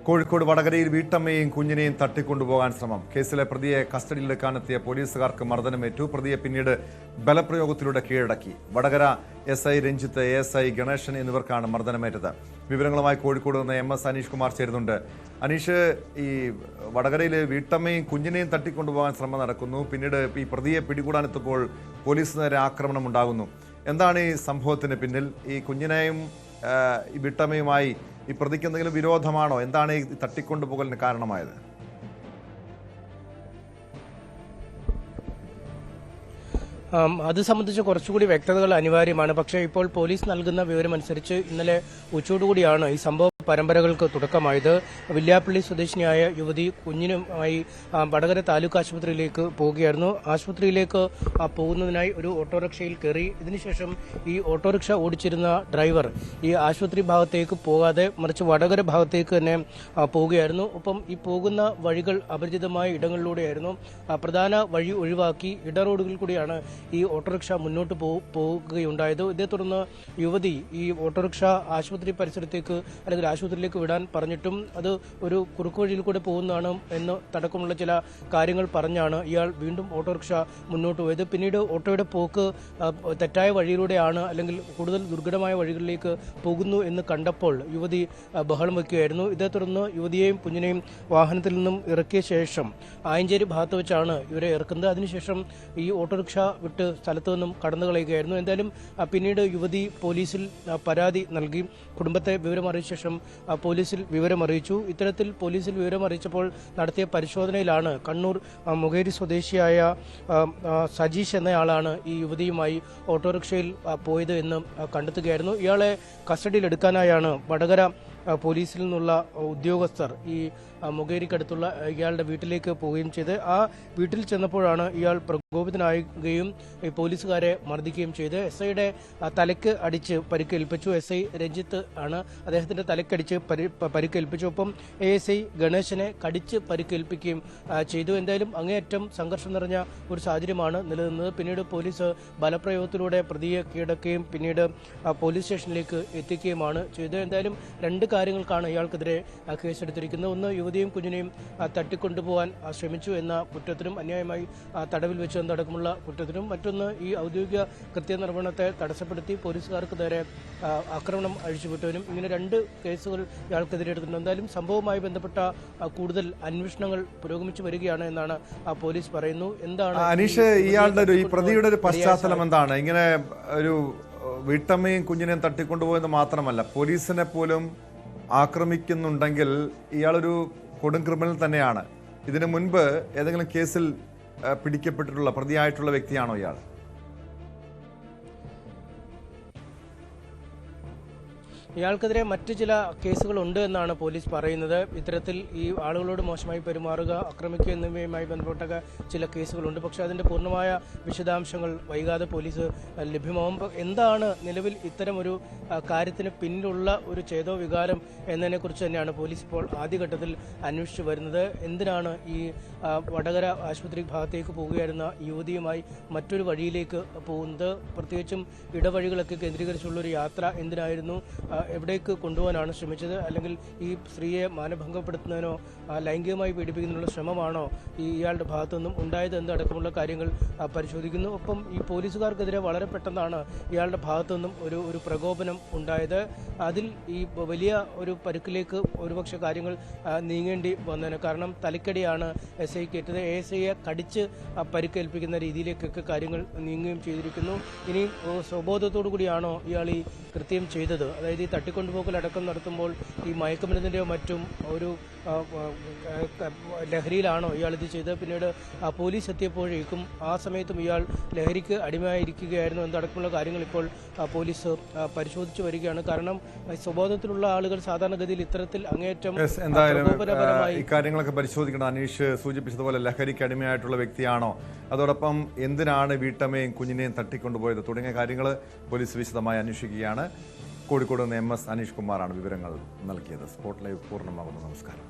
കോഴിക്കോട് വടകരയിൽ വീട്ടമ്മയെയും കുഞ്ഞിനെയും തട്ടിക്കൊണ്ടുപോകാൻ ശ്രമം. കേസിലെ പ്രതിയെ കസ്റ്റഡിയിലെടുക്കാനെത്തിയ പോലീസുകാർക്ക് മർദ്ദനമേറ്റു. പ്രതിയെ പിന്നീട് ബലപ്രയോഗത്തിലൂടെ കീഴടക്കി. വടകര SI രഞ്ജിത്ത്, ASI ഗണേശൻ എന്നിവർക്കാണ് മർദ്ദനമേറ്റത്. വിവരങ്ങളുമായി കോഴിക്കോട് നിന്ന് MS അനീഷ് കുമാർ ചേരുന്നുണ്ട്. അനീഷ്, ഈ വടകരയിൽ വീട്ടമ്മയും കുഞ്ഞിനെയും തട്ടിക്കൊണ്ടുപോകാൻ ശ്രമം നടക്കുന്നു. പിന്നീട് ഈ പ്രതിയെ പിടികൂടാനെത്തുമ്പോൾ പോലീസ് നേരെ ആക്രമണം ഉണ്ടാകുന്നു. എന്താണ് ഈ സംഭവത്തിന് പിന്നിൽ? ഈ കുഞ്ഞിനെയും ഈ വീട്ടമ്മയുമായി ഈ പ്രതിക്ക് എന്തെങ്കിലും വിരോധമാണോ? എന്താണ് ഈ തട്ടിക്കൊണ്ടുപോകലിന് കാരണമായത്? അത് സംബന്ധിച്ച് കുറച്ചുകൂടി വ്യക്തതകൾ അനിവാര്യമാണ്. പക്ഷേ ഇപ്പോൾ പോലീസ് നൽകുന്ന വിവരമനുസരിച്ച് ഇന്നലെ ഉച്ചയോടുകൂടിയാണ് ഈ സംഭവ പരമ്പരകൾക്ക് തുടക്കമായത്. വില്യാപ്പള്ളി സ്വദേശിനിയായ യുവതി കുഞ്ഞിനുമായി വടകര താലൂക്ക് ആശുപത്രിയിലേക്ക് പോവുകയായിരുന്നു. ആശുപത്രിയിലേക്ക് പോകുന്നതിനായി ഒരു ഓട്ടോറിക്ഷയിൽ കയറി. ഇതിനുശേഷം ഈ ഓട്ടോറിക്ഷ ഓടിച്ചിരുന്ന ഡ്രൈവർ ഈ ആശുപത്രി ഭാഗത്തേക്ക് പോകാതെ മറിച്ച് വടകര ഭാഗത്തേക്ക് തന്നെ പോവുകയായിരുന്നു. ഒപ്പം ഈ പോകുന്ന വഴികൾ അപരിചിതമായ ഇടങ്ങളിലൂടെയായിരുന്നു. പ്രധാന വഴി ഒഴിവാക്കി ഇടറോഡുകളിൽ കൂടിയാണ് ഈ ഓട്ടോറിക്ഷ മുന്നോട്ട് പോവുകയുണ്ടായത്. ഇതേ തുടർന്ന് യുവതി ഈ ഓട്ടോറിക്ഷ ആശുപത്രി പരിസരത്തേക്ക് അല്ലെങ്കിൽ ആശുപത്രിയിലേക്ക് വിടാൻ പറഞ്ഞിട്ടും അത് ഒരു കുറുക്കു വഴിയിൽ കൂടെ പോകുന്നതാണ് എന്ന് തടക്കമുള്ള ചില കാര്യങ്ങൾ പറഞ്ഞാണ് ഇയാൾ വീണ്ടും ഓട്ടോറിക്ഷ മുന്നോട്ട് പോയത്. പിന്നീട് ഓട്ടോയുടെ പോക്ക് തെറ്റായ വഴിയിലൂടെയാണ് അല്ലെങ്കിൽ കൂടുതൽ ദുർഘടമായ വഴികളിലേക്ക് പോകുന്നു എന്ന് കണ്ടപ്പോൾ യുവതി ബഹളം വയ്ക്കുകയായിരുന്നു. ഇതേ തുടർന്ന് യുവതിയെയും കുഞ്ഞിനെയും വാഹനത്തിൽ നിന്നും ഇറക്കിയ ശേഷം ആയഞ്ചേരി ഭാഗത്ത് വെച്ചാണ് ഇവരെ ഇറക്കുന്നത്. അതിനുശേഷം ഈ ഓട്ടോറിക്ഷ വിട്ട് സ്ഥലത്തു നിന്നും കടന്നു കളയുകയായിരുന്നു. എന്തായാലും പിന്നീട് യുവതി പോലീസിൽ പരാതി നൽകി. കുടുംബത്തെ വിവരമറിയിച്ച ശേഷം പോലീസിൽ വിവരമറിയിച്ചു. ഇത്തരത്തിൽ പോലീസിൽ വിവരമറിയിച്ചപ്പോൾ നടത്തിയ പരിശോധനയിലാണ് കണ്ണൂർ മുകേരി സ്വദേശിയായ സജീഷ് എന്നയാളാണ് ഈ യുവതിയുമായി ഓട്ടോറിക്ഷയിൽ പോയത് എന്ന് കണ്ടെത്തുകയായിരുന്നു. ഇയാളെ കസ്റ്റഡിയിലെടുക്കാനായാണ് വടകര പോലീസിൽ നിന്നുള്ള ഉദ്യോഗസ്ഥർ ഈ മുകേരിക്കടുത്തുള്ള ഇയാളുടെ വീട്ടിലേക്ക് പോവുകയും ചെയ്ത് ആ വീട്ടിൽ ചെന്നപ്പോഴാണ് ഇയാൾ പ്രകോപിതനാകുകയും പോലീസുകാരെ മർദ്ദിക്കുകയും ചെയ്ത്. SIയുടെ തലയ്ക്ക് അടിച്ച് പരിക്കേൽപ്പിച്ചു. SI രഞ്ജിത്ത് ആണ്, അദ്ദേഹത്തിന്റെ തലക്കടിച്ച് പരിക്കേൽപ്പിച്ചു. ഒപ്പം ASI ഗണേശനെ കടിച്ച് പരിക്കേൽപ്പിക്കുകയും ചെയ്തു. എന്തായാലും അങ്ങേയറ്റം സംഘർഷം നിറഞ്ഞ ഒരു സാഹചര്യമാണ് നിലനിന്നത്. പിന്നീട് പോലീസ് ബലപ്രയോഗത്തിലൂടെ പ്രതിയെ കീഴടക്കുകയും പിന്നീട് പോലീസ് സ്റ്റേഷനിലേക്ക് എത്തിക്കുകയുമാണ് ചെയ്തത്. എന്തായാലും രണ്ട് കാര്യങ്ങൾക്കാണ് ഇയാൾക്കെതിരെ കേസെടുത്തിരിക്കുന്നത്. ഒന്ന്, യുവതിയും കുഞ്ഞിനെയും തട്ടിക്കൊണ്ടുപോകാൻ ശ്രമിച്ചു എന്ന കുറ്റത്തിനും അന്യായമായി തടവിൽ വെച്ചതടക്കമുള്ള കുറ്റത്തിനും, മറ്റൊന്ന് ഈ ഔദ്യോഗിക കൃത്യനിർവഹണത്തെ തടസ്സപ്പെടുത്തി പോലീസുകാർക്ക് നേരെ ആക്രമണം അഴിച്ചുവിട്ടതിനും. ഇങ്ങനെ രണ്ട് കേസുകൾ ഇയാൾക്കെതിരെ എടുത്തിട്ടുണ്ട്. എന്തായാലും സംഭവവുമായി ബന്ധപ്പെട്ട കൂടുതൽ അന്വേഷണങ്ങൾ പുരോഗമിച്ചു വരികയാണ് എന്നാണ് പോലീസ് പറയുന്നു. എന്താണ് അനീഷ്, ഇയാളുടെ ഈ പ്രതിയുടെ ഒരു പശ്ചാത്തലം എന്താണ്? ഇങ്ങനെ ഒരു വീട്ടമ്മയും കുഞ്ഞിനെയും തട്ടിക്കൊണ്ടുപോയെന്ന് മാത്രമല്ല, പോലീസിനെ പോലും ആക്രമിക്കുന്നുണ്ടെങ്കിൽ ഇയാളൊരു കൊടും ക്രിമിനൽ തന്നെയാണ്. ഇതിനു മുൻപ് ഏതെങ്കിലും കേസിൽ പിടിക്കപ്പെട്ടിട്ടുള്ള പ്രതിയായിട്ടുള്ള വ്യക്തിയാണോ ഇയാൾ? ഇയാൾക്കെതിരെ മറ്റു ചില കേസുകളുണ്ട് എന്നാണ് പോലീസ് പറയുന്നത്. ഇത്തരത്തിൽ ഈ ആളുകളോട് മോശമായി പെരുമാറുക, ആക്രമിക്കുക എന്നിവയുമായി ബന്ധപ്പെട്ട ചില കേസുകളുണ്ട്. പക്ഷേ അതിൻ്റെ പൂർണ്ണമായ വിശദാംശങ്ങൾ വൈകാതെ പോലീസ് ലഭ്യമാവും. എന്താണ് നിലവിൽ ഇത്തരം ഒരു കാര്യത്തിന് പിന്നിലുള്ള ഒരു ചേതോ വികാരം എന്നതിനെക്കുറിച്ച് തന്നെയാണ് പോലീസ് ഇപ്പോൾ ആദ്യഘട്ടത്തിൽ അന്വേഷിച്ചു വരുന്നത്. എന്തിനാണ് ഈ വടകര ആശുപത്രി ഭാഗത്തേക്ക് പോവുകയായിരുന്ന യുവതിയുമായി മറ്റൊരു വഴിയിലേക്ക് പോകുന്നത്? പ്രത്യേകിച്ചും ഇടവഴികളൊക്കെ കേന്ദ്രീകരിച്ചുള്ളൊരു യാത്ര എന്തിനായിരുന്നു? എവിടേക്ക് കൊണ്ടുപോകാനാണ് ശ്രമിച്ചത്? അല്ലെങ്കിൽ ഈ സ്ത്രീയെ മാനഭംഗപ്പെടുത്തുന്നതിനോ ലൈംഗികമായി പീഡിപ്പിക്കുന്നതിനുള്ള ശ്രമമാണോ ഇയാളുടെ ഭാഗത്തു നിന്നും ഉണ്ടായത് എന്നടക്കമുള്ള കാര്യങ്ങൾ പരിശോധിക്കുന്നു. ഒപ്പം ഈ പോലീസുകാർക്കെതിരെ വളരെ പെട്ടെന്നാണ് ഇയാളുടെ ഭാഗത്തു നിന്നും ഒരു പ്രകോപനം ഉണ്ടായത്. അതിൽ ഈ വലിയ ഒരു പരുക്കിലേക്ക് ഒരുപക്ഷെ കാര്യങ്ങൾ നീങ്ങേണ്ടി വന്നതിന് കാരണം തലക്കടിയാണ് SIക്ക് ഏറ്റത്. ASIയെ കടിച്ച് പരിക്കേൽപ്പിക്കുന്ന രീതിയിലേക്കൊക്കെ കാര്യങ്ങൾ നീങ്ങുകയും ചെയ്തിരിക്കുന്നു. ഇനി സ്വബോധത്തോടു കൂടിയാണോ ഇയാൾ ഈ കൃത്യം ചെയ്തത്? അതായത് ഈ തട്ടിക്കൊണ്ടുപോക്കലടക്കം നടത്തുമ്പോൾ ഈ മയക്കുമരുന്നിൻ്റെയോ മറ്റും ഒരു ലഹരിയിലാണോ ഇയാൾ ഇത് ചെയ്തത്? പിന്നീട് പോലീസ് എത്തിയപ്പോഴേക്കും ആ സമയത്തും ഇയാൾ ലഹരിക്ക് അടിമയായിരിക്കുകയായിരുന്നു എന്നടക്കമുള്ള കാര്യങ്ങൾ ഇപ്പോൾ പോലീസ് പരിശോധിച്ചു വരികയാണ്. കാരണം സ്വബോധത്തിലുള്ള ആളുകൾ സാധാരണഗതിയിൽ ഇത്തരത്തിൽ അങ്ങേയറ്റം ഇക്കാര്യങ്ങളൊക്കെ പരിശോധിക്കണം. അനീഷ് സൂചിപ്പിച്ചതുപോലെ ലഹരിക്ക് അടിമയായിട്ടുള്ള വ്യക്തിയാണോ, അതോടൊപ്പം എന്തിനാണ് വീട്ടമ്മയും കുഞ്ഞിനെയും തട്ടിക്കൊണ്ടുപോയത് തുടങ്ങിയ കാര്യങ്ങൾ പോലീസ് വിശദമായി അന്വേഷിക്കുകയാണ്. കോഴിക്കോട് നിന്ന് MS അനീഷ് കുമാറാണ് വിവരങ്ങൾ നൽകിയത്. സ്പോട്ട് ലൈവ് പൂർണ്ണമാകുന്നു. നമസ്കാരം.